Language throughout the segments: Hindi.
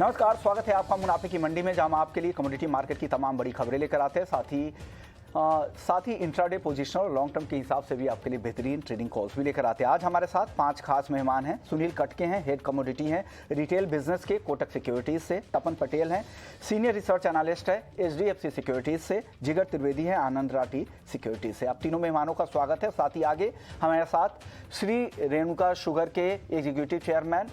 नमस्कार, स्वागत है आपका मुनाफे की मंडी में, जहां हम आपके लिए कमोडिटी मार्केट की तमाम बड़ी खबरें लेकर आते हैं। साथ ही इंट्राडे पोजीशनल और लॉन्ग टर्म के हिसाब से भी आपके लिए बेहतरीन ट्रेडिंग कॉल्स भी लेकर आते हैं। आज हमारे साथ 5 खास मेहमान हैं। सुनील कटके हैं, हेड कमोडिटी हैं रिटेल बिजनेस के कोटक सिक्योरिटीज से। तपन पटेल हैं, सीनियर रिसर्च एनालिस्ट है HDFC सिक्योरिटीज से। जिगर त्रिवेदी हैं, आनंद राठी सिक्योरिटीज से। आप तीनों मेहमानों का स्वागत है। साथ ही आगे हमारे साथ श्री रेणुका शुगर के एग्जीक्यूटिव चेयरमैन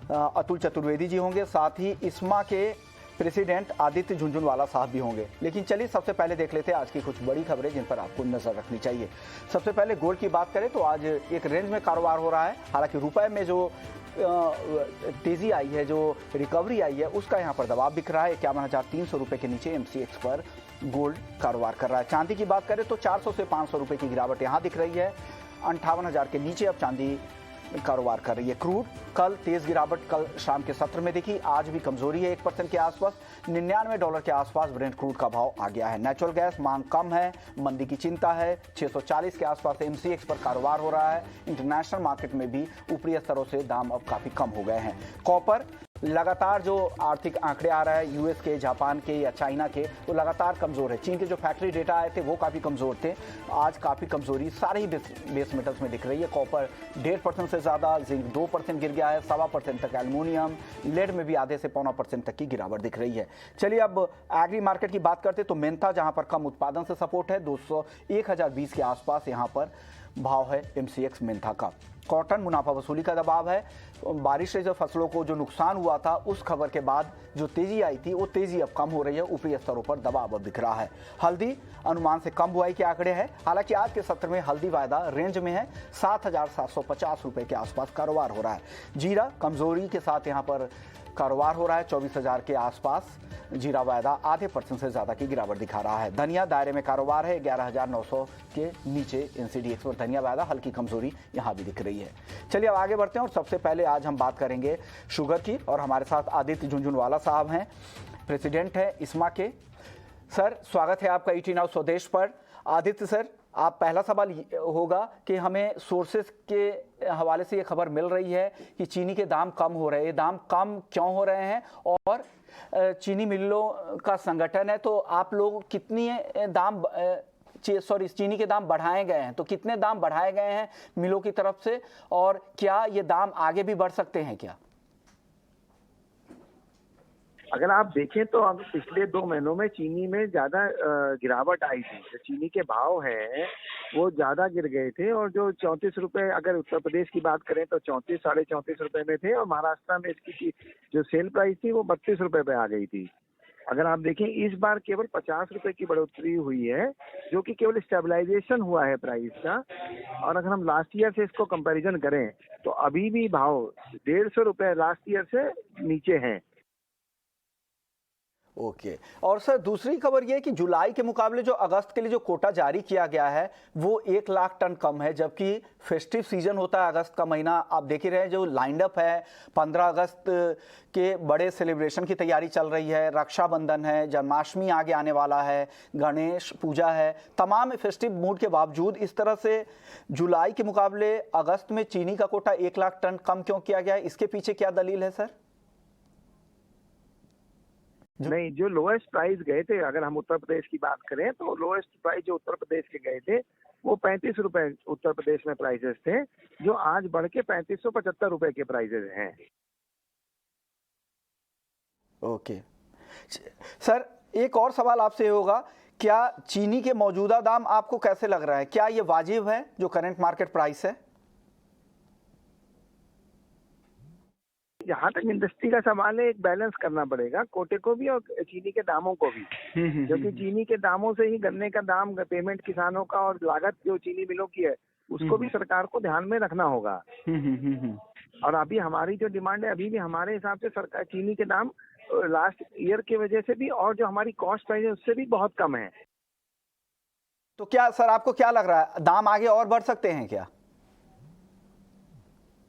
अतुल चतुर्वेदी जी होंगे। साथ ही इस्मा के प्रेसिडेंट आदित्य झुंझुनवाला साहब भी होंगे। लेकिन चलिए सबसे पहले देख लेते हैं आज की कुछ बड़ी खबरें जिन पर आपको नजर रखनी चाहिए। सबसे पहले गोल्ड की बात करें तो आज एक रेंज में कारोबार हो रहा है। हालांकि रुपए में जो तेजी आई है, जो रिकवरी आई है, उसका यहाँ पर दबाव दिख रहा है। 51,300 रुपए के नीचे MCX पर गोल्ड कारोबार कर रहा है। चांदी की बात करें तो 400 से 500 रुपए की गिरावट यहाँ दिख रही है। 58,000 के नीचे अब चांदी कारोबार कर रही है। क्रूड कल तेज गिरावट कल शाम के सत्र में दिखी, आज भी कमजोरी है 1% के आसपास। $99 के आसपास ब्रेंट क्रूड का भाव आ गया है। नेचुरल गैस मांग कम है, मंदी की चिंता है। 640 के आसपास MCX पर कारोबार हो रहा है। इंटरनेशनल मार्केट में भी ऊपरी स्तरों से दाम अब काफी कम हो गए हैं। कॉपर लगातार जो आर्थिक आंकड़े आ रहा है यूएस के, जापान के या चाइना के, वो लगातार कमजोर है। चीन के जो फैक्ट्री डेटा आए थे वो काफी कमजोर थे। आज काफी कमजोरी सारे ही बेस मेटल्स में दिख रही है। कॉपर 1.5% से ज्यादा, जिंक 2% गिर गया है, 1.25% तक एल्युमिनियम, लेड में भी आधे से 0.25% तक की गिरावट दिख रही है। चलिए अब एग्री मार्केट की बात करते तो मेंथा जहां पर कम उत्पादन से सपोर्ट है, 1020 के आसपास यहां पर भाव है MCX मेंथा का। कॉटन मुनाफा वसूली का दबाव है। बारिश से जो फसलों को जो नुकसान हुआ था उस खबर के बाद जो तेजी आई थी वो तेजी अब कम हो रही है। ऊपरी स्तरों पर दबाव अब दिख रहा है। हल्दी अनुमान से कम बुआई के आंकड़े हैं। हालांकि आज के सत्र में हल्दी वायदा रेंज में है। 7,750 रुपए के आसपास कारोबार हो रहा है। जीरा कमजोरी के साथ यहाँ पर कारोबार हो रहा है। 24,000 के आसपास जीरा वायदा आधे % से ज्यादा की गिरावट दिखा रहा है। धनिया दायरे में कारोबार है। 11,900 के नीचे NCDX पर धनिया वायदा, हल्की कमजोरी यहां भी दिख रही है। चलिए अब आगे बढ़ते हैं और सबसे पहले आज हम बात करेंगे शुगर की, और हमारे साथ आदित्य झुंझुनवाला साहब हैं, प्रेसिडेंट है इस्मा के। सर स्वागत है आपका ET नाउ स्वदेश पर। आदित्य सर, आप पहला सवाल होगा कि हमें सोर्सेस के हवाले से ये खबर मिल रही है कि चीनी के दाम कम हो रहे हैं। दाम कम क्यों हो रहे हैं, और चीनी मिलों का संगठन है तो आप लोग कितनी दाम चीनी के दाम बढ़ाए गए हैं, तो कितने दाम बढ़ाए गए हैं मिलों की तरफ से, और क्या ये दाम आगे भी बढ़ सकते हैं क्या? अगर आप देखें तो अब पिछले 2 महीनों में चीनी में ज्यादा गिरावट आई थी। जो चीनी के भाव हैं वो ज्यादा गिर गए थे, और जो 34 रुपए, अगर उत्तर प्रदेश की बात करें तो 34 साढ़े 34 रुपए में थे, और महाराष्ट्र में इसकी जो सेल प्राइस थी वो 32 रुपए पे आ गई थी। अगर आप देखें इस बार केवल 50 रुपए की बढ़ोतरी हुई है, जो कि केवल स्टेबलाइजेशन हुआ है प्राइस का। और अगर हम लास्ट ईयर से इसको कंपैरिजन करें तो अभी भी भाव 150 रुपए लास्ट ईयर से नीचे हैं। ओके। और सर दूसरी खबर यह है कि जुलाई के मुकाबले जो अगस्त के लिए जो कोटा जारी किया गया है वो 1 लाख टन कम है, जबकि फेस्टिव सीजन होता है अगस्त का महीना। आप देख ही रहे हैं जो लाइंड अप है, 15 अगस्त के बड़े सेलिब्रेशन की तैयारी चल रही है। रक्षाबंधन है, जन्माष्टमी आगे आने वाला है, गणेश पूजा है। तमाम फेस्टिव मूड के बावजूद इस तरह से जुलाई के मुकाबले अगस्त में चीनी का कोटा 1 लाख टन कम क्यों किया गया है, इसके पीछे क्या दलील है सर? नहीं, जो लोएस्ट प्राइस गए थे, अगर हम उत्तर प्रदेश की बात करें तो लोएस्ट प्राइस जो उत्तर प्रदेश के गए थे वो 35 रुपए उत्तर प्रदेश में प्राइसेस थे, जो आज बढ़ के 3575 रुपए के प्राइसेस हैं। ओके सर, एक और सवाल आपसे होगा, क्या चीनी के मौजूदा दाम आपको कैसे लग रहा है? क्या ये वाजिब है जो करंट मार्केट प्राइस है? जहाँ तक इंडस्ट्री का सवाल है, एक बैलेंस करना पड़ेगा कोटे को भी और चीनी के दामों को भी, क्योंकि चीनी के दामों से ही गन्ने का दाम, पेमेंट किसानों का और लागत जो चीनी मिलों की है उसको भी सरकार को ध्यान में रखना होगा। और अभी हमारी जो डिमांड है, अभी भी हमारे हिसाब से सरकार चीनी के दाम लास्ट ईयर की वजह से भी और जो हमारी कॉस्ट प्राइस है उससे भी बहुत कम है। तो क्या सर आपको क्या लग रहा है, दाम आगे और बढ़ सकते हैं क्या?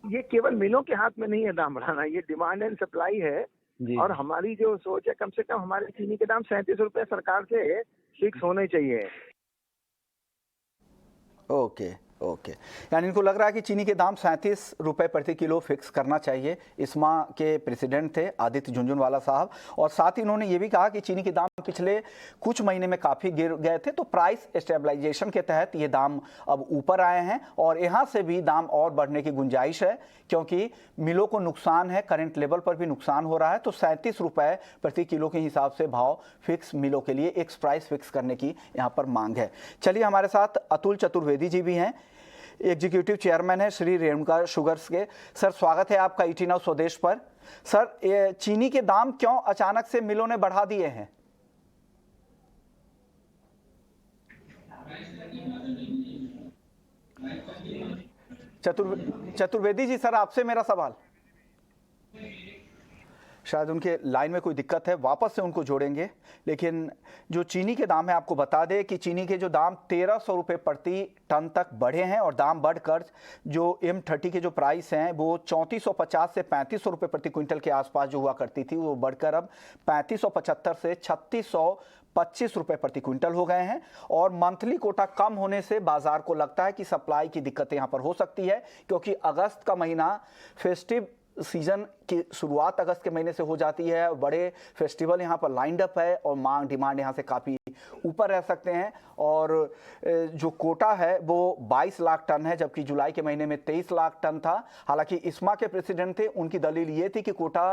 ये केवल मिलों के हाथ में नहीं है दाम बढ़ाना, ये डिमांड एंड सप्लाई है। और हमारी जो सोच है, कम से कम हमारे चीनी के दाम 37 रुपए सरकार से फिक्स होने चाहिए। ओके। ओके, यानी इनको लग रहा है कि चीनी के दाम 37 रुपये प्रति किलो फिक्स करना चाहिए। इस्मा के प्रेसिडेंट थे आदित्य झुनझुनवाला साहब, और साथ ही उन्होंने ये भी कहा कि चीनी के दाम पिछले कुछ महीने में काफ़ी गिर गए थे, तो प्राइस स्टेबलाइजेशन के तहत ये दाम अब ऊपर आए हैं और यहाँ से भी दाम और बढ़ने की गुंजाइश है, क्योंकि मिलों को नुकसान है, करंट लेवल पर भी नुकसान हो रहा है। तो 37 रुपये प्रति किलो के हिसाब से भाव फिक्स मिलों के लिए एक प्राइस फिक्स करने की यहाँ पर मांग है। चलिए, हमारे साथ अतुल चतुर्वेदी जी भी हैं, एग्जीक्यूटिव चेयरमैन है श्री रेणुका शुगर्स के। सर, स्वागत है आपका ईटी नाउ स्वदेश पर। सर, चीनी के दाम क्यों अचानक से मिलों ने बढ़ा दिए हैं? चतुर्वेदी जी, सर आपसे मेरा सवाल। शायद उनके लाइन में कोई दिक्कत है, वापस से उनको जोड़ेंगे। लेकिन जो चीनी के दाम है, आपको बता दें कि चीनी के जो दाम 1300 रुपये प्रति टन तक बढ़े हैं, और दाम बढ़कर जो M30 के जो प्राइस हैं वो 3450 से 3500 रुपये प्रति क्विंटल के आसपास जो हुआ करती थी, वो बढ़कर अब 3575 से 3625 रुपये प्रति क्विंटल हो गए हैं। और मंथली कोटा कम होने से बाजार को लगता है कि सप्लाई की दिक्कतें यहाँ पर हो सकती है, क्योंकि अगस्त का महीना फेस्टिव सीजन की शुरुआत अगस्त के महीने से हो जाती है। बड़े फेस्टिवल यहाँ पर लाइंड अप है और मांग डिमांड यहाँ से काफ़ी ऊपर रह सकते हैं। और जो कोटा है वो 22 लाख टन है, जबकि जुलाई के महीने में 23 लाख टन था। हालांकि इस्मा के प्रेसिडेंट थे, उनकी दलील ये थी कि कोटा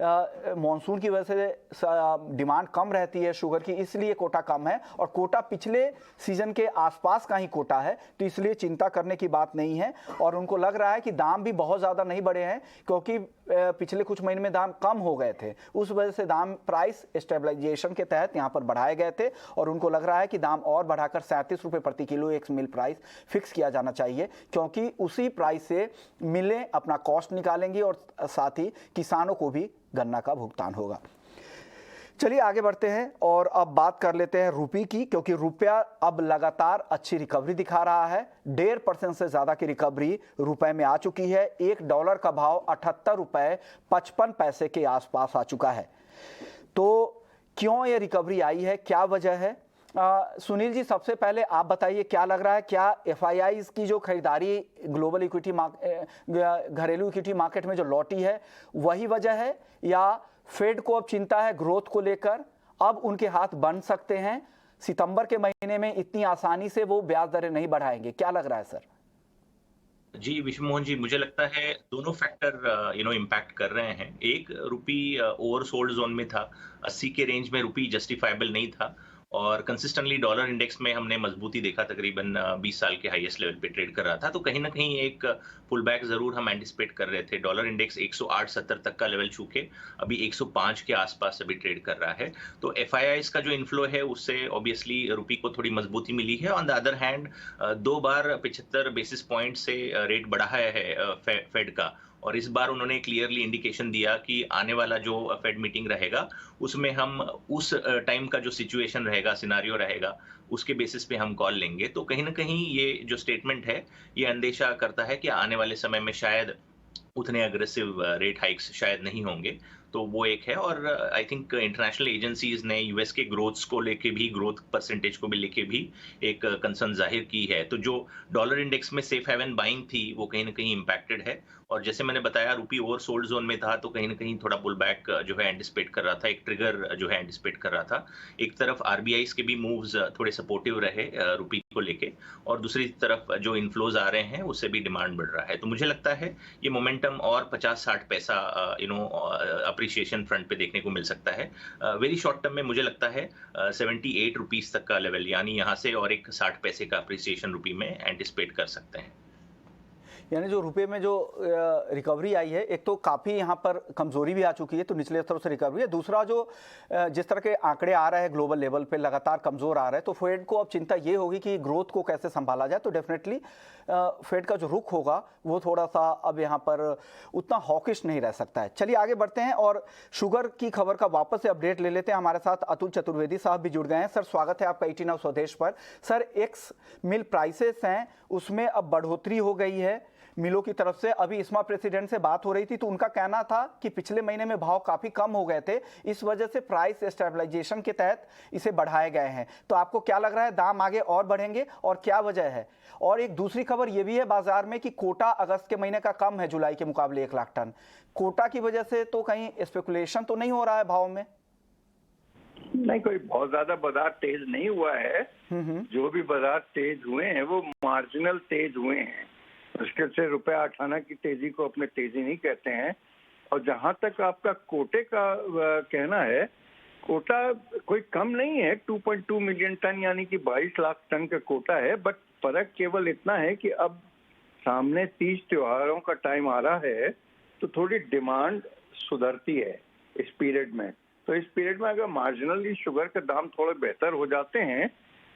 मानसून की वजह से डिमांड कम रहती है शुगर की, इसलिए कोटा कम है, और कोटा पिछले सीजन के आसपास का ही कोटा है, तो इसलिए चिंता करने की बात नहीं है। और उनको लग रहा है कि दाम भी बहुत ज़्यादा नहीं बढ़े हैं, क्योंकि पिछले कुछ महीने में दाम कम हो गए थे, उस वजह से दाम प्राइस स्टेबलाइजेशन के तहत यहाँ पर बढ़ाए गए थे। और उनको लग रहा है कि दाम और बढ़ाकर 37 रुपये प्रति किलो एक मिल प्राइस फिक्स किया जाना चाहिए, क्योंकि उसी प्राइस से मिलें अपना कॉस्ट निकालेंगी और साथ ही किसानों को भी गन्ना का भुगतान होगा। चलिए आगे बढ़ते हैं और अब बात कर लेते हैं रुपये की, क्योंकि रुपया अब लगातार अच्छी रिकवरी दिखा रहा है। 1.5% से ज़्यादा की रिकवरी रुपए में आ चुकी है। $1 का भाव 78 रुपये 55 पैसे के आसपास आ चुका है। तो क्यों ये रिकवरी आई है, क्या वजह है? सुनील जी, सबसे पहले आप बताइए, क्या लग रहा है, क्या FIIs की जो खरीदारी ग्लोबल इक्विटी घरेलू इक्विटी मार्केट में जो लौटी है वही वजह है, या फेड को अब चिंता है ग्रोथ को लेकर, अब उनके हाथ बन सकते हैं, सितंबर के महीने में इतनी आसानी से वो ब्याज दरें नहीं बढ़ाएंगे? क्या लग रहा है सर? जी विश्व मोहन जी, मुझे लगता है दोनों फैक्टर इम्पैक्ट कर रहे हैं। एक, रुपी ओवरसोल्ड जोन में था, 80 के रेंज में रुपी जस्टिफाइबल नहीं था, और कंसिस्टेंटली डॉलर इंडेक्स में हमने मजबूती देखा, तकरीबन 20 साल के हाईएस्ट लेवल पे ट्रेड कर रहा था। तो कहीं ना कहीं एक पुल बैक जरूर हम एंटिसिपेट कर रहे थे। डॉलर इंडेक्स 108.70 तक का लेवल छूके अभी 105 के आसपास अभी ट्रेड कर रहा है। तो FIIs का जो इन्फ्लो है उससे ऑब्वियसली रुपी को थोड़ी मजबूती मिली है। On the other hand 2 bar 75 basis point से रेट बढ़ाया है फेड का, और इस बार उन्होंने क्लियरली इंडिकेशन दिया कि आने वाला जो फेड मीटिंग रहेगा उसमें हम उस टाइम का जो सिचुएशन रहेगा, सिनारियो रहेगा, उसके बेसिस पे हम कॉल लेंगे। तो कहीं ना कहीं ये जो स्टेटमेंट है ये अंदेशा करता है कि आने वाले समय में शायद उतने अग्रेसिव रेट हाइक्स शायद नहीं होंगे। तो वो एक है। और आई थिंक इंटरनेशनल एजेंसीज ने यूएस के ग्रोथ्स को लेके भी, ग्रोथ परसेंटेज को भी लेके भी एक कंसर्न जाहिर की है। तो जो डॉलर इंडेक्स में सेफ हेवन बाइंग थी वो कहीं ना कहीं इम्पैक्टेड है। और जैसे मैंने बताया, रुपी ओवरसोल्ड जोन में था, तो कहीं ना कहीं थोड़ा पुल बैक जो है एंटिसिपेट कर रहा था, एक ट्रिगर जो है एंटिसिपेट कर रहा था। एक तरफ RBIs के भी मूव्स थोड़े सपोर्टिव रहे रुपी को लेके, और दूसरी तरफ जो इन्फ्लोज आ रहे हैं उससे भी डिमांड बढ़ रहा है। तो मुझे लगता है ये मोमेंटम और 50-60 पैसा अप्रिसिएशन फ्रंट पे देखने को मिल सकता है। वेरी शॉर्ट टर्म में मुझे लगता है 78 रुपीज तक का लेवल, यानी यहाँ से और एक 60 पैसे का अप्रिसिएशन रुपी में एंटिसिपेट कर सकते हैं। यानी जो रुपये में जो रिकवरी आई है, एक तो काफ़ी यहाँ पर कमज़ोरी भी आ चुकी है, तो निचले स्तरों से रिकवरी है। दूसरा, जो जिस तरह के आंकड़े आ रहे हैं ग्लोबल लेवल पे लगातार कमज़ोर आ रहे हैं, तो फेड को अब चिंता ये होगी कि ग्रोथ को कैसे संभाला जाए। तो डेफिनेटली फेड का जो रुख होगा वो थोड़ा सा अब यहाँ पर उतना हॉकिश नहीं रह सकता है। चलिए आगे बढ़ते हैं और शुगर की खबर का वापस से अपडेट ले लेते हैं। हमारे साथ अतुल चतुर्वेदी साहब भी जुड़ गए हैं। सर, स्वागत है आपका ईटी नाउ स्वदेश पर। सर, एक्स मिल प्राइसेस हैं उसमें अब बढ़ोतरी हो गई है, मिलों की तरफ से। अभी इस्मा प्रेसिडेंट से बात हो रही थी तो उनका कहना था कि पिछले महीने में भाव काफ़ी कम हो गए थे, इस वजह से प्राइस स्टेबलाइजेशन के तहत इसे बढ़ाए गए हैं। तो आपको क्या लग रहा है, दाम आगे और बढ़ेंगे और क्या वजह है? और एक दूसरी खबर ये भी है बाजार में कि कोटा अगस्त के महीने का कम है जुलाई के मुकाबले 1 लाख टन। कोटा की वजह से तो कहीं स्पेकुलेशन तो नहीं हो रहा है भाव में? नहीं, कोई बहुत ज्यादा बाजार तेज नहीं हुआ है। जो भी बाजार तेज हुए हैं वो मार्जिनल तेज हुए हैं। मुश्किल से रुपया 8 की तेजी को अपने तेजी नहीं कहते हैं। और जहां तक आपका कोटे का कहना है, कोटा कोई कम नहीं है। 2.2 मिलियन टन यानी कि 22 लाख टन का कोटा है। बट फर्क केवल इतना है कि अब सामने 30 त्योहारों का टाइम आ रहा है तो थोड़ी डिमांड सुधरती है इस पीरियड में। तो इस पीरियड में अगर मार्जिनली शुगर के दाम थोड़े बेहतर हो जाते हैं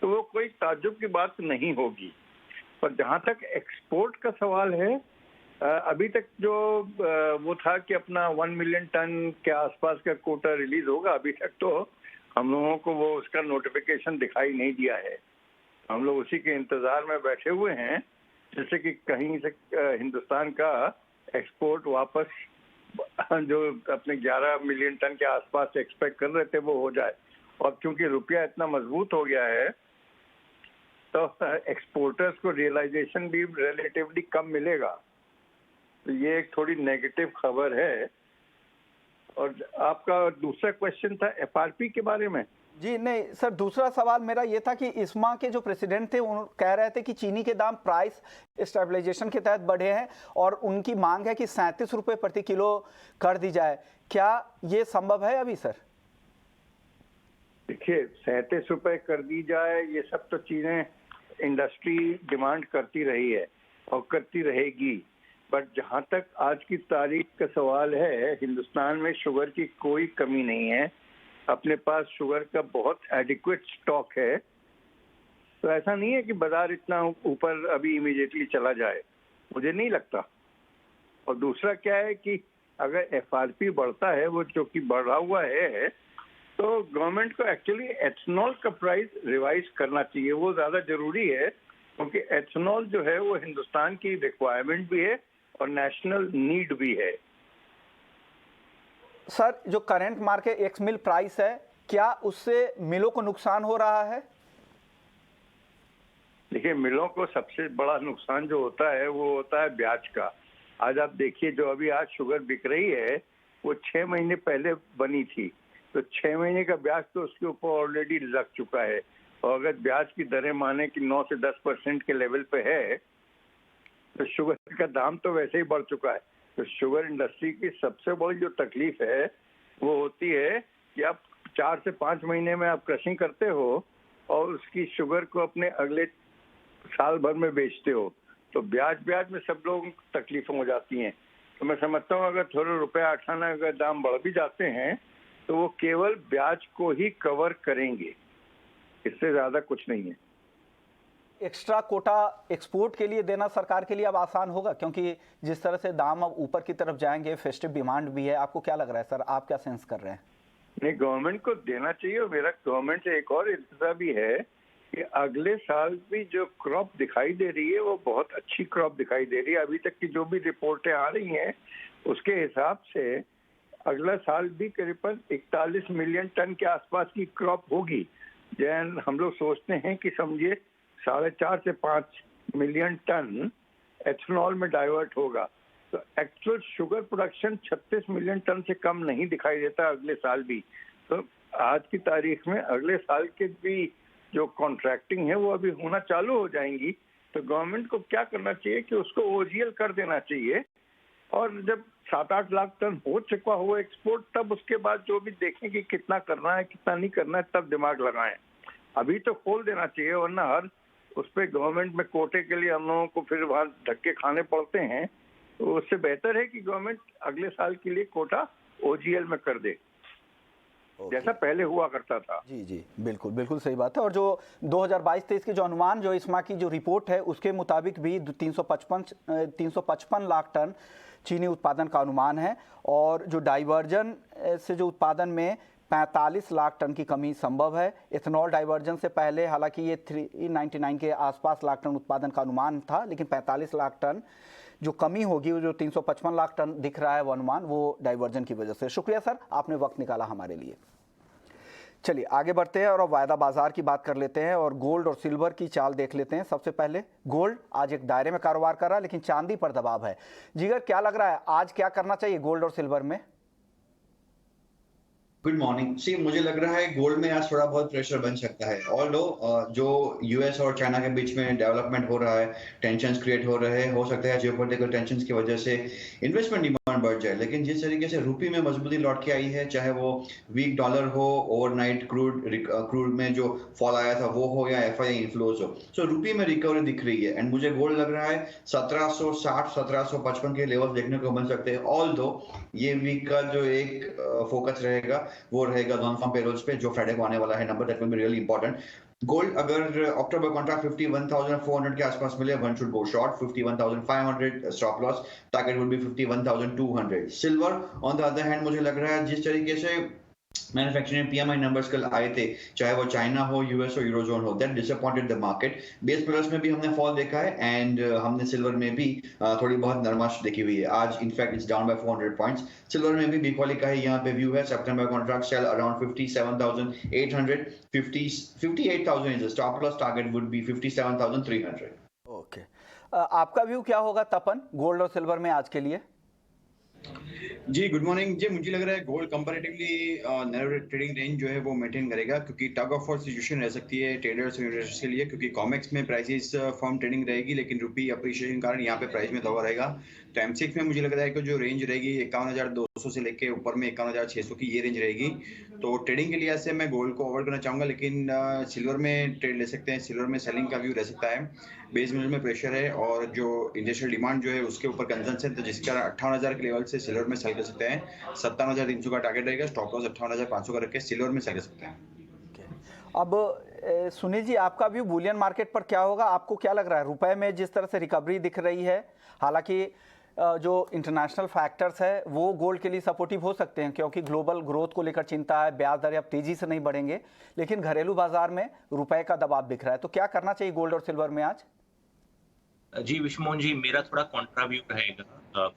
तो वो कोई ताज्जुब की बात नहीं होगी। पर जहां तक एक्सपोर्ट का सवाल है, अभी तक जो वो था कि अपना 1 मिलियन टन के आसपास का कोटा रिलीज होगा, अभी तक तो हम लोगों को वो उसका नोटिफिकेशन दिखाई नहीं दिया है। हम लोग उसी के इंतजार में बैठे हुए हैं जैसे कि कहीं से हिंदुस्तान का एक्सपोर्ट वापस जो अपने 11 मिलियन टन के आसपास एक्सपेक्ट कर रहे थे वो हो जाए। और क्योंकि रुपया इतना मजबूत हो गया है तो एक्सपोर्टर्स को रियलाइजेशन भी रिलेटिवली कम मिलेगा। तो ये एक थोड़ी नेगेटिव खबर है। और आपका दूसरा क्वेश्चन था एफआरपी के बारे में। जी नहीं सर, दूसरा सवाल मेरा ये था कि इस्मा के जो प्रेसिडेंट थे उन कह रहे थे कि चीनी के दाम प्राइस स्टेबलाइजेशन के तहत बढ़े हैं और उनकी मांग है कि 37 रुपये प्रति किलो कर दी जाए। क्या ये संभव है अभी सर? देखिए, 37 रुपये कर दी जाए, ये सब तो चीजें इंडस्ट्री डिमांड करती रही है और करती रहेगी। बट जहां तक आज की तारीख का सवाल है, हिंदुस्तान में शुगर की कोई कमी नहीं है। अपने पास शुगर का बहुत एडिक्वेट स्टॉक है। तो ऐसा नहीं है कि बाजार इतना ऊपर अभी इमीडिएटली चला जाए, मुझे नहीं लगता। और दूसरा क्या है कि अगर एफआरपी बढ़ता है, वो जो कि बढ़ रहा हुआ है, तो गवर्नमेंट को एक्चुअली एथनॉल का प्राइस रिवाइज करना चाहिए। वो ज्यादा जरूरी है क्योंकि एथनॉल जो है वो हिंदुस्तान की रिक्वायरमेंट भी है और नेशनल नीड भी है। सर, जो करंट मार्केट एक्स मिल प्राइस है, क्या उससे मिलों को नुकसान हो रहा है? देखिए, मिलों को सबसे बड़ा नुकसान जो होता है वो होता है ब्याज का। आज आप देखिए, जो अभी आज शुगर बिक रही है वो 6 महीने पहले बनी थी, तो 6 महीने का ब्याज तो उसके ऊपर ऑलरेडी लग चुका है। और अगर ब्याज की दरें माने कि 9 से 10% के लेवल पे है तो शुगर का दाम तो वैसे ही बढ़ चुका है। तो शुगर इंडस्ट्री की सबसे बड़ी जो तकलीफ है वो होती है कि आप 4 से 5 महीने में आप क्रशिंग करते हो और उसकी शुगर को अपने अगले साल भर में बेचते हो, तो ब्याज में सब लोग तकलीफें हो जाती हैं। तो मैं समझता हूँ अगर थोड़े रुपया 8 अगर दाम बढ़ भी जाते हैं तो वो केवल ब्याज को ही कवर करेंगे, इससे ज्यादा कुछ नहीं है। एक्स्ट्रा कोटा एक्सपोर्ट के लिए देना सरकार के लिए अब आसान होगा, क्योंकि जिस तरह से दाम अब ऊपर की तरफ जाएंगे, फेस्टिव डिमांड भी है। आपको क्या लग रहा है सर, आप क्या सेंस कर रहे हैं? नहीं, गवर्नमेंट को देना चाहिए। और मेरा गवर्नमेंट से एक और इंतजार भी है कि अगले साल भी जो क्रॉप दिखाई दे रही है वो बहुत अच्छी क्रॉप दिखाई दे रही है। अभी तक की जो भी रिपोर्टें आ रही हैं उसके हिसाब से अगला साल भी करीबन 41 मिलियन टन के आसपास की क्रॉप होगी। जैन हम लोग सोचते हैं कि समझिए 4.5 से 5 मिलियन टन एथनॉल में डाइवर्ट होगा। तो actual sugar production 36 million ton से कम नहीं दिखाई देता अगले साल भी। तो आज की तारीख में अगले साल के भी जो कॉन्ट्रैक्टिंग है वो अभी होना चालू हो जाएंगी। तो गवर्नमेंट को क्या करना चाहिए कि उसको ओजीएल कर देना चाहिए, और जब 7-8 लाख टन हो चुका हो एक्सपोर्ट, तब उसके बाद जो भी देखें कि कितना करना है कितना नहीं करना है, तब दिमाग लगाएं। अभी तो खोल देना चाहिए, वरना हर उस पर गवर्नमेंट में कोटे के लिए हम लोगों को फिर वहां धक्के खाने पड़ते हैं। तो उससे बेहतर है कि गवर्नमेंट अगले साल के लिए कोटा ओजीएल में कर दे, जैसा पहले हुआ करता था। जी जी, बिल्कुल बिल्कुल सही बात है। और जो 2022-23 के जो अनुमान, जो इस्मा की जो रिपोर्ट है उसके मुताबिक भी 355 लाख टन चीनी उत्पादन का अनुमान है। और जो डाइवर्जन से जो उत्पादन में 45 लाख टन की कमी संभव है। इथेनॉल डाइवर्जन से पहले हालांकि ये 399 के आसपास लाख टन उत्पादन का अनुमान था, लेकिन 45 लाख टन जो कमी होगी वो जो 355 लाख टन दिख रहा है अनुमान, वो डाइवर्जन की वजह से। शुक्रिया सर, आपने वक्त निकाला हमारे लिए। चलिए आगे बढ़ते हैं और अब वायदा बाजार की बात कर लेते हैं और गोल्ड और सिल्वर की चाल देख लेते हैं। सबसे पहले गोल्ड आज एक दायरे में कारोबार कर रहा है, लेकिन चांदी पर दबाव है। जिगर, क्या लग रहा है आज क्या करना चाहिए गोल्ड और सिल्वर में? Good morning. सी, मुझे लग रहा है गोल्ड में आज थोड़ा बहुत प्रेशर बन सकता है। ऑल्दो जो यूएस और चाइना के बीच में डेवलपमेंट हो रहा है, टेंशंस क्रिएट हो रहे हैं, हो सकता है जियोपॉलिटिकल टेंशंस की वजह से इन्वेस्टमेंट डिमांड बढ़ जाए, लेकिन जिस तरीके से रुपये में मजबूती लौट के आई है, चाहे वो वीक डॉलर हो, ओवरनाइट क्रूड में जो फॉल आया था वो हो, या एफआईआई इन्फ्लोज हो, सो रुपये में रिकवरी दिख रही है। एंड मुझे गोल्ड लग रहा है 1760 1755 के लेवल देखने को मिल सकते हैं। ऑल्दो ये वीक का जो एक फोकस रहेगा वो रहेगा नॉन फार्म पेरोल्स पे, जो फ्राइडे को आने वाला है number, that will be really important. Gold अगर अक्टूबर कॉन्ट्रैक्ट 51,400 के आसपास मिले, one should go short. 51,500 stop loss, target would B 51,200। Silver on the other hand मुझे लग रहा है जिस तरीके से मैन्युफैक्चरिंग पीएमआई नंबर्स कल आए थे, चाहे वो चाइना हो, यूएस हो, यूरोजोन हो, that disappointed the market. Base metals में भी हमने फॉल देखा है एंड हमने सिल्वर में भी थोड़ी बहुत नरमाश देखी हुई है। आज in fact it's down by 400 points. Silver में भी बीक्वाली का ही यहाँ पे व्यू है। September contract sell around 57,800, 58,000 is the stop loss, target would be 57,300। Okay, आपका व्यू क्या होगा तपन गोल्ड और सिल्वर में आज के लिए? जी गुड मॉर्निंग जी। मुझे लग रहा है gold comparatively narrow trading range जो है वो मेंटेन करेगा, क्योंकि टग ऑफ वॉर सिचुएशन रह सकती है ट्रेडर्स और इन्वेस्टर्स के लिए, क्योंकि कॉमेक्स में प्राइसेस फर्म ट्रेडिंग रहेगी, लेकिन रुपी अप्रिशिएशन के कारण यहाँ पे प्राइस में दबा रहेगा। तो एमसीएक्स में मुझे लग रहा है कि जो रेंज रहेगी 51,200 से लेके ऊपर में 51,600 की ये रेंज रहेगी। तो ट्रेडिंग के लिहाज से मैं गोल्ड को अवॉइड करना चाहूंगा, लेकिन सिल्वर में ट्रेड ले सकते हैं। सिल्वर में सेलिंग का व्यू रह सकता है, बेस मेटल में प्रेशर है और जो इंडस्ट्रियल डिमांड जो है उसके ऊपर कंसर्न है, तो जिसके कारण 58,000 के लेवल से सिल्वर में सेल कर सकते हैं। 57,300 का टारगेट रहेगा, स्टॉप लॉस 58,500 का रख के सिल्वर में सेल कर सकते हैं। अब सुनील जी, आपका व्यू बुलियन मार्केट पर क्या होगा? आपको क्या लग रहा है रुपए में जिस तरह से रिकवरी दिख रही है, हालांकि जो इंटरनेशनल फैक्टर्स है वो गोल्ड के लिए सपोर्टिव हो सकते हैं क्योंकि ग्लोबल ग्रोथ को लेकर चिंता है, ब्याज दरें अब तेजी से नहीं बढ़ेंगे, लेकिन घरेलू बाजार में रुपए का दबाव दिख रहा है, तो क्या करना चाहिए गोल्ड और सिल्वर में आज? जी विश्वमोहन जी, मेरा थोड़ा कॉन्ट्रा व्यू रहेगा।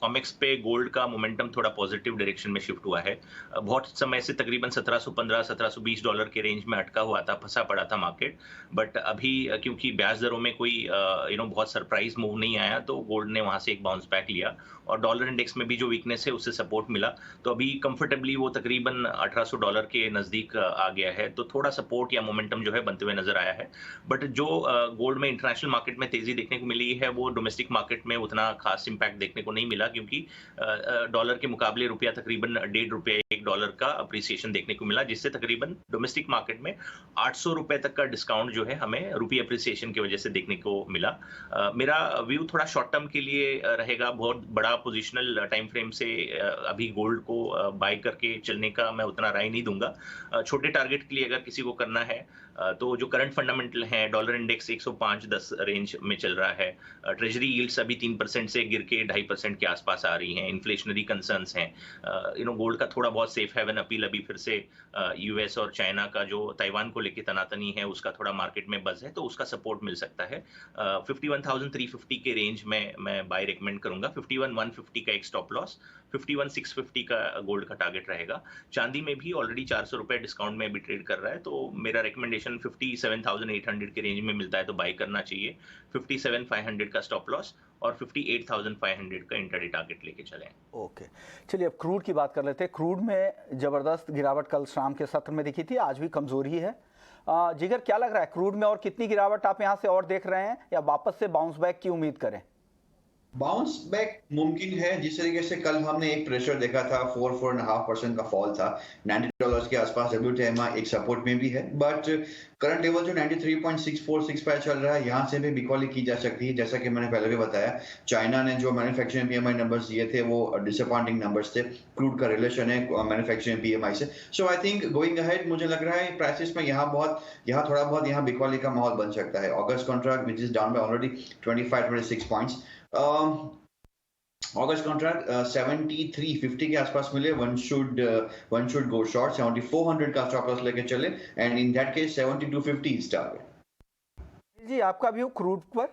कॉमिक्स पे गोल्ड का मोमेंटम थोड़ा पॉजिटिव डायरेक्शन में शिफ्ट हुआ है। बहुत समय से तकरीबन 1715 1720 डॉलर के रेंज में अटका हुआ था, फंसा पड़ा था मार्केट। बट अभी क्योंकि ब्याज दरों में कोई बहुत सरप्राइज मूव नहीं आया, तो गोल्ड ने वहां से एक बाउंस बैक लिया और डॉलर इंडेक्स में भी जो वीकनेस है उससे सपोर्ट मिला। तो अभी कंफर्टेबली वो तकरीबन 1800 डॉलर के नजदीक आ गया है, तो थोड़ा सपोर्ट या मोमेंटम जो है बनते हुए नजर आया है। बट जो गोल्ड में इंटरनेशनल मार्केट में तेजी देखने को मिली है, वो डोमेस्टिक मार्केट में उतना खास इंपैक्ट देखने को नहीं मिला, क्योंकि डॉलर के मुकाबले रुपया तकरीबन $1.5 एक डॉलर का अप्रिसिएशन देखने को मिला, जिससे तकरीबन डोमेस्टिक मार्केट में 800 रुपए तक का डिस्काउंट जो है हमें रुपये अप्रिसिएशन की वजह से देखने को मिला। मेरा व्यू थोड़ा शॉर्ट टर्म के लिए रहेगा। बहुत बड़ा पोजिशनल टाइम फ्रेम से अभी गोल्ड को बाय करके चलने का मैं उतना राय नहीं दूंगा। छोटे टारगेट के लिए अगर किसी को करना है तो जो करंट फंडामेंटल है, डॉलर इंडेक्स 105-10 रेंज में चल रहा है, ट्रेजरी यील्ड्स अभी 3% से गिर के 2.5% के आसपास आ रही हैं, इन्फ्लेशनरी कंसर्न्स हैं, गोल्ड का थोड़ा बहुत सेफ हेवन अपील अभी फिर से यूएस और चाइना का जो ताइवान को लेके तनातनी है उसका थोड़ा मार्केट में बज है, तो उसका सपोर्ट मिल सकता है। 51,350 के रेंज में मैं बाय रिकमेंड करूंगा। 51,150 का एक स्टॉप लॉस, 51,650 का गोल्ड का टारगेट रहेगा। चांदी में भी ऑलरेडी 400 रुपए डिस्काउंट में भी ट्रेड कर रहा है, तो मेरा रिकमेंडेशन 57,800 के रेंज में मिलता है तो बाय करना चाहिए। 57,500 का स्टॉप लॉस और 58,500 का इंट्राडे टारगेट लेके चलें। ओके, चलिए अब क्रूड की बात कर लेते हैं। क्रूड में जबरदस्त गिरावट कल शाम के सत्र में दिखी थी, आज भी कमजोरी है। जिगर, क्या लग रहा है क्रूड में और कितनी गिरावट आप यहां से और देख रहे हैं, या वापस से बाउंस बैक की उम्मीद करें? बाउंस बैक मुमकिन है। जिस तरीके से कल हमने एक प्रेशर देखा था, 4.5% का फॉल था, $90 के आसपास WTI एक सपोर्ट में भी है, बट करंट लेवल जो 93.6465 चल रहा है, यहाँ से भी बिकॉली की जा सकती है। जैसा कि मैंने पहले भी बताया, चाइना ने जो मैन्युफैक्चरिंग पीएमआई नंबर्स दिए थे वो डिसअपॉइंटिंग नंबर्स थे। क्रूड का रिलेशन है मैन्युफैक्चरिंग पीएमआई से, सो आई थिंक गोइंग अहेड मुझे लग रहा है प्राइसेस में यहाँ थोड़ा बहुत यहाँ बिकॉली का माहौल बन सकता है। August contract which is down by already 25-26 points. August contract 73.50 के आसपास मिले, one should go short। 7400 का स्टॉप लॉस लेके चले, and in that case 72.50 is target। जी, आपका व्यू क्रूड पर?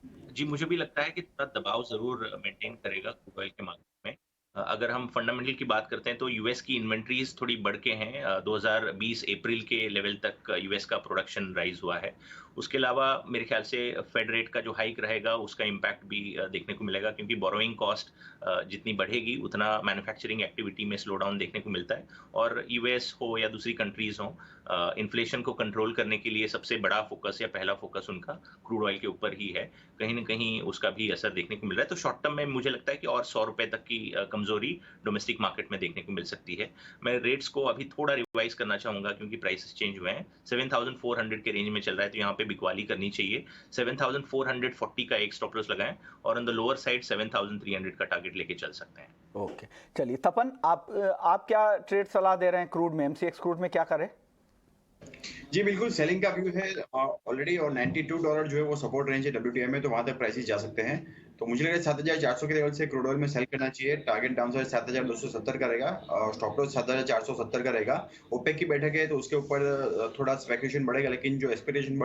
जी, मुझे भी लगता है कि थोड़ा दबाव ज़रूर मेंटेन करेगा क्रूड ऑयल के मार्केट में। अगर हम फंडामेंटल की बात करते हैं तो यूएस की इन्वेंटरीज़ थोड़ी बढ़ के हैं। 2020 अप्रैल के लेवल तक यूएस का प्रोडक्शन राइज़ हुआ है। उसके अलावा मेरे ख़्याल से फेड रेट का जो हाइक रहेगा उसका इम्पैक्ट भी देखने को मिलेगा, क्योंकि बोरोइंग कॉस्ट जितनी बढ़ेगी उतना मैन्युफैक्चरिंग एक्टिविटी में स्लो डाउन देखने को मिलता है। और यूएस हो या दूसरी कंट्रीज़ हों, इन्फ्लेशन को कंट्रोल करने के लिए सबसे बड़ा फ़ोकस या पहला फ़ोकस उनका क्रूड ऑयल के ऊपर ही है। कहीं न कहीं उसका भी असर देखने को मिल रहा है। तो शॉर्ट टर्म में मुझे लगता है कि और ₹100 तक की कमज़ोरी डोमेस्टिक मार्केट में देखने को मिल सकती है। मैं रेट्स को अभी थोड़ा रिवाइज़ करना चाहूँगा, क्योंकि प्राइसेज़ चेंज हुए हैं। 7400 के रेंज में चल रहा है, तो यहाँ पे बिकवाली करनी चाहिए। 7440 का एक स्टॉप लॉस लगाएँ और ऑन द लोअर साइड 7300 का टारगेट लेके चल सकते हैं। ओके, चलिए तपन, आप क्या ट्रेड सलाह दे रहे हैं क्रूड में? एमसीएक्स क्रूड में क्या करें? जी बिल्कुल, सेलिंग का व्यू है ऑलरेडी, और $92 जो है वो सपोर्ट रेंज है WTI में, तो वहां तक प्राइसेस जा सकते हैं। तो मुझे लग रहा है 7400 के लेवल से क्रूड ऑयल में सेल करना चाहिए। टारगेट डाउन साइड 7270 का रहेगा और स्टॉप लॉस 7470 का रहेगा। ओपेक की बैठक है तो उसके ऊपर थोड़ा स्पेकुलेशन बढ़ेगा, लेकिन जो एक्सपेक्टेशन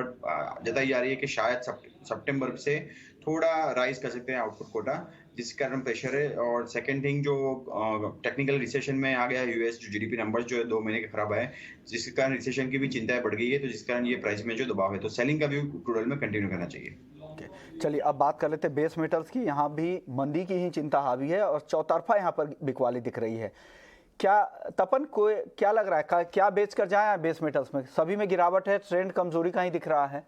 जताई जा रही है कि शायद सितंबर से थोड़ा राइज कर सकते हैं आउटपुट कोटा, जिस कारण प्रेशर है। और सेकंड थिंग, जो टेक्निकल रिसेशन में आ गया है यूएस, जो जीडीपी नंबर्स जो है 2 महीने के खराब आए, जिसके कारण रिसेशन की भी चिंताएं बढ़ गई है, तो जिस कारण ये प्राइस में जो दबाव है, तो सेलिंग का व्यू क्रूड ऑयल में कंटिन्यू करना चाहिए। ओके, चलिए अब बात कर लेते हैं बेस मेटल्स की। यहाँ भी मंदी की ही चिंता हावी है और चौतरफा यहाँ पर बिकवाली दिख रही है। क्या तपन को क्या लग रहा है, क्या बेच कर जाए बेस मेटल्स में? सभी में गिरावट है, ट्रेंड कमजोरी का ही दिख रहा है।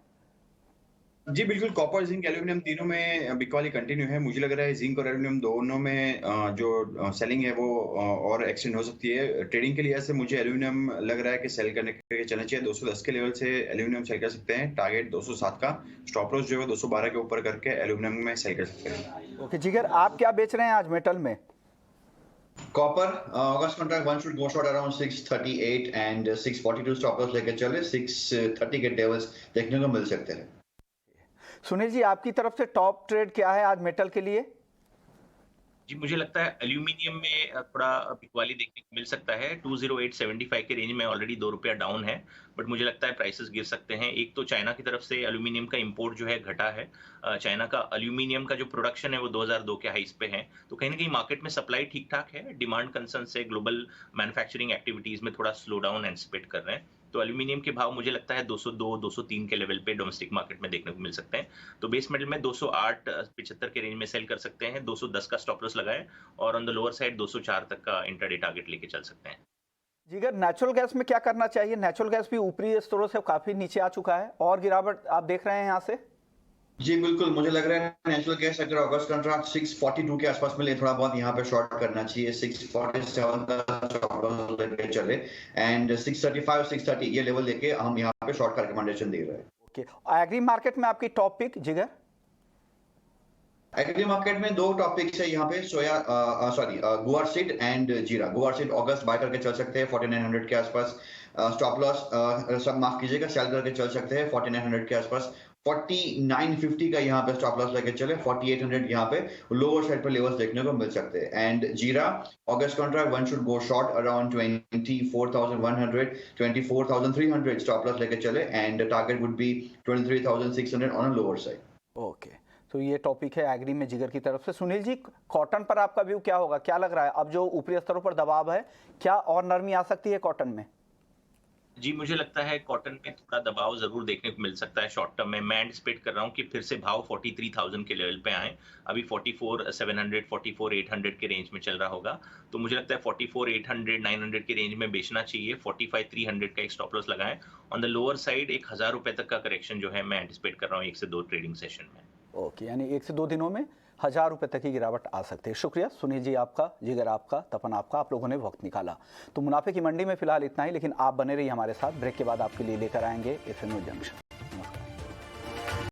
जी बिल्कुल, कॉपर, जिंक, एल्यूमिनियम तीनों में बिकवाली कंटिन्यू है। मुझे लग रहा है जिंक और एल्यूमिनियम दोनों में जो सेलिंग है वो और एक्सटेंड हो सकती है। ट्रेडिंग के लिए से मुझे एल्यूमिनियम लग रहा है कि सेल करने के चलना चाहिए। 210 के लेवल से एल्यूमिनियम सेल कर सकते हैं। टारगेट 207 का, स्टॉप लॉस जो है 212 के ऊपर करके एल्यूमिनियम में सेल कर सकते हैं। ओके जिगर, आप क्या बेच रहे हैं आज मेटल में? Copper August contract one should go short around 638 and 642 stop loss लेकर चले। 630 के लेवल्स देखने को मिल सकते हैं। सुनील जी, आपकी तरफ से टॉप ट्रेड क्या है आज मेटल के लिए? जी, मुझे लगता है एल्यूमिनियम में थोड़ा बिकवाली देखने को मिल सकता है। 20875 के रेंज में ऑलरेडी ₹2 डाउन है, बट मुझे लगता है प्राइसेस गिर सकते हैं। एक तो चाइना की तरफ से एल्यूमिनियम का इंपोर्ट जो है घटा है। चाइना का एल्यूमिनियम का जो प्रोडक्शन है वो 2002 के हाईस पे है, तो कहीं न कहीं मार्केट में सप्लाई ठीक-ठाक है। डिमांड कंसर्न से ग्लोबल मैन्युफैक्चरिंग एक्टिविटीज़ में थोड़ा स्लो डाउन एंटिसिपेट कर रहे हैं। तो एल्यूमिनियम के भाव मुझे लगता है 202-203 के लेवल पे डोमेस्टिक मार्केट में देखने को मिल सकते हैं। तो बेस मेटल में 208.75 के रेंज में सेल कर सकते हैं। 210 का स्टॉप लॉस लगाएं और ऑन द लोअर साइड 204 तक का इंट्राडे टारगेट लेके चल सकते हैं। जिगर, नेचुरल गैस में क्या करना चाहिए? नेचुरल गैस भी ऊपरी स्तरों से काफी नीचे आ चुका है और गिरावट आप देख रहे हैं यहाँ से। जी बिल्कुल, मुझे लग रहा है नेचुरल गैस अगर अगस्त कॉन्ट्रैक्ट 642 के आसपास मिले, थोड़ा बहुत यहाँ पे शॉर्ट करना चाहिए। 647 का स्टॉप लॉस लेके चले एंड 635 630 ये लेवल लेके हम यहाँ पे शॉर्ट का रिकमेंडेशन दे रहे हैं। ओके, एग्री मार्केट में आपकी टॉप पिक जिगर? एग्री मार्केट में दो टॉपिक्स है यहाँ पे, गुआर सीड एंड जीरा। गुआर सीड अगस्त बाय करके चल सकते हैं 4900 के आसपास। स्टॉप लॉस सब माफ कीजिएगा, सेल करके चल सकते हैं 4900 के आसपास। 4950 का यहाँ पे स्टॉप लॉस लेके चले। 4800 यहाँ पे लोअर साइड पे लेवल्स देखने को मिल सकते हैं। And jeera August contract one should go short around 24,100 24,300 stop loss लेके चले and target would be 23,600 on a lower side. Okay, तो ये टॉपिक है एग्री में जिगर की तरफ से। सुनील जी, कॉटन पर आपका व्यू क्या होगा? क्या लग रहा है अब जो ऊपरी स्तरों पर दबाव है, क्या और नरमी आ सकती है कॉटन में? जी, मुझे लगता है कॉटन में थोड़ा दबाव ज़रूर देखने को मिल सकता है शॉर्ट टर्म में। मैं एंटिसिपेट कर रहा हूँ कि फिर से भाव 43,000 के लेवल पे आएँ। अभी 44,700 44,800 के रेंज में चल रहा होगा। तो मुझे लगता है 44,800 900 के रेंज में बेचना चाहिए। 45,300 का एक स्टॉप लॉस लगाएँ। ऑन द लोअर साइड ₹1,000 तक का करेक्शन जो है मैं एंटिसिपेट कर रहा हूँ 1 से 2 ट्रेडिंग सेशन में। ओके, यानी 1 से 2 दिनों में ₹1,000 तक की गिरावट आ सकती है। शुक्रिया सुनील जी आपका, जिगर आपका, तपन आपका, आप लोगों ने वक्त निकाला। तो मुनाफे की मंडी में फिलहाल इतना ही, लेकिन आप बने रहिए हमारे साथ। ब्रेक के बाद आपके लिए लेकर आएंगे एफएमओ जंक्शन।